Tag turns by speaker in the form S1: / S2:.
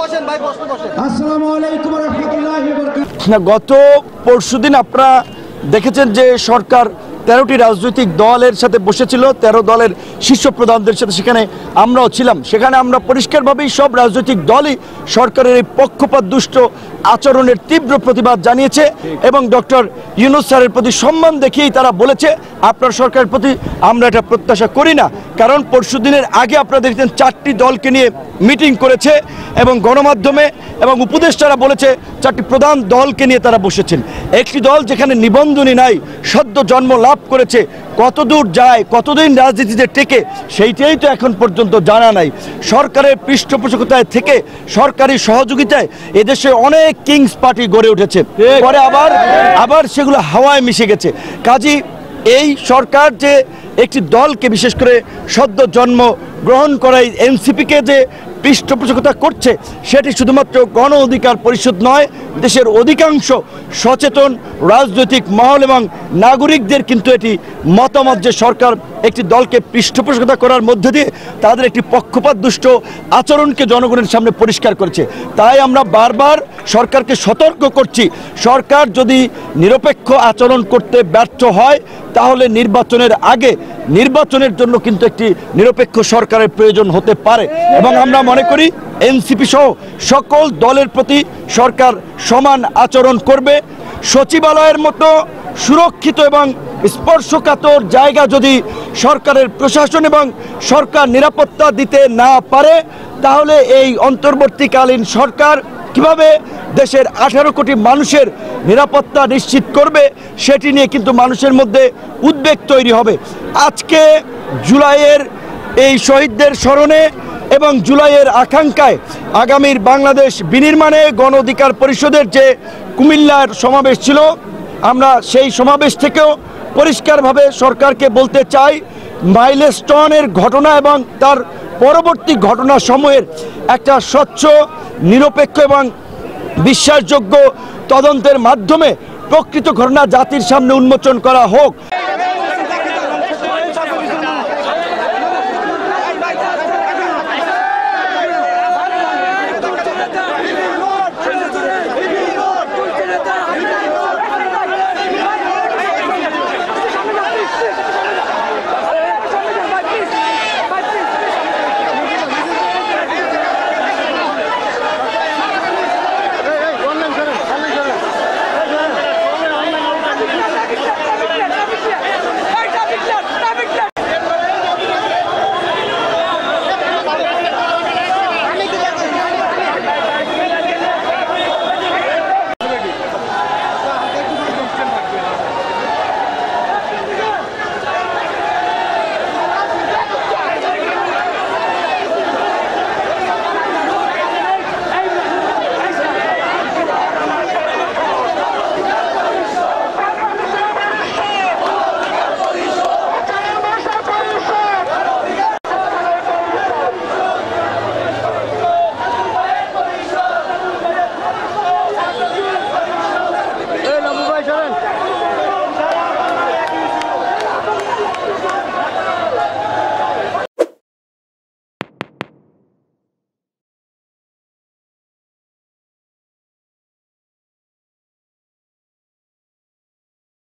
S1: আসসালামু আলাইকুম ওয়া রাহমাতুল্লাহি ওয়া বারাকাতুহু।
S2: গত পরশুদিন আপনারা দেখেছেন যে সরকার 13টি রাজনৈতিক দলের সাথে বসেছিল, 13 দলের শীর্ষ প্রধানদের সাথে, সেখানে আমরাও ছিলাম। সেখানে আমরা পরিষ্কারভাবেই সব রাজনৈতিক দলই সরকারের এই পক্ষপাত দুষ্ট আচরণের তীব্র প্রতিবাদ জানিয়েছে এবং ডক্টর ইউনূস স্যারের প্রতি সম্মান দেখিয়েই তারা বলেছে আপনার সরকারের প্রতি আমরা এটা প্রত্যাশা করি না। কারণ পরশুদিনের আগে আপনারা দেখছেন 4টি দলকে নিয়ে মিটিং করেছে এবং গণমাধ্যমে এবং উপদেষ্টারা বলেছে 4টি প্রধান দলকে নিয়ে তারা বসেছেন। একটি দল যেখানে নিবন্ধনই নাই, সদ্য জন্ম লাভ করেছে, কতদূর যায়, কতদিন রাজনীতিতে টেকে, সেইটাই তো এখন পর্যন্ত জানা নাই। সরকারের পৃষ্ঠপোষকতায় থেকে সরকারি সহযোগিতায় এদেশে অনেক কিংস পার্টি গড়ে উঠেছে, পরে আবার সেগুলো হাওয়ায় মিশে গেছে। কাজী এই সরকার যে একটি দলকে, বিশেষ করে সদ্য জন্ম গ্রহণ করাই এনসিপিকে যে পৃষ্ঠপোষকতা করছে, সেটি শুধুমাত্র গণ অধিকার পরিষদ নয়, দেশের অধিকাংশ সচেতন রাজনৈতিক মহল এবং নাগরিকদের কিন্তু এটি মতামত যে সরকার একটি দলকে পৃষ্ঠপোষকতা করার মধ্যে দিয়ে তাদের একটি পক্ষপাত দুষ্ট আচরণকে জনগণের সামনে পরিষ্কার করেছে। তাই আমরা বারবার সরকারকে সতর্ক করছি, সরকার যদি নিরপেক্ষ আচরণ করতে ব্যর্থ হয় তাহলে নির্বাচনের আগে নির্বাচনের জন্য কিন্তু একটি নিরপেক্ষ সরকারের প্রয়োজন হতে পারে এবং আমরা মনে করি এনসিপি সহ সকল দলের প্রতি সরকার সমান আচরণ করবে। সচিবালয়ের মতো সুরক্ষিত এবং স্পর্শকাতর জায়গা যদি সরকারের প্রশাসন এবং সরকার নিরাপত্তা দিতে না পারে তাহলে এই অন্তর্বর্তীকালীন সরকার কিভাবে দেশের 18 কোটি মানুষের নিরাপত্তা নিশ্চিত করবে সেটি নিয়ে কিন্তু মানুষের মধ্যে উদ্বেগ তৈরি হবে। আজকে জুলাইয়ের এই শহীদদের স্মরণে এবং জুলাইয়ের আকাঙ্ক্ষায় আগামীর বাংলাদেশ বিনির্মাণে গণ অধিকার পরিষদের যে কুমিল্লার সমাবেশ ছিল, আমরা সেই সমাবেশ থেকেও পরিষ্কারভাবে সরকারকে বলতে চাই মাইলস্টোনের ঘটনা এবং তার পরবর্তী ঘটনাসমূহের একটা স্বচ্ছ, নিরপেক্ষ এবং বিশ্বাসযোগ্য তদন্তের মাধ্যমে প্রকৃত ঘটনা জাতির সামনে উন্মোচন করা হোক।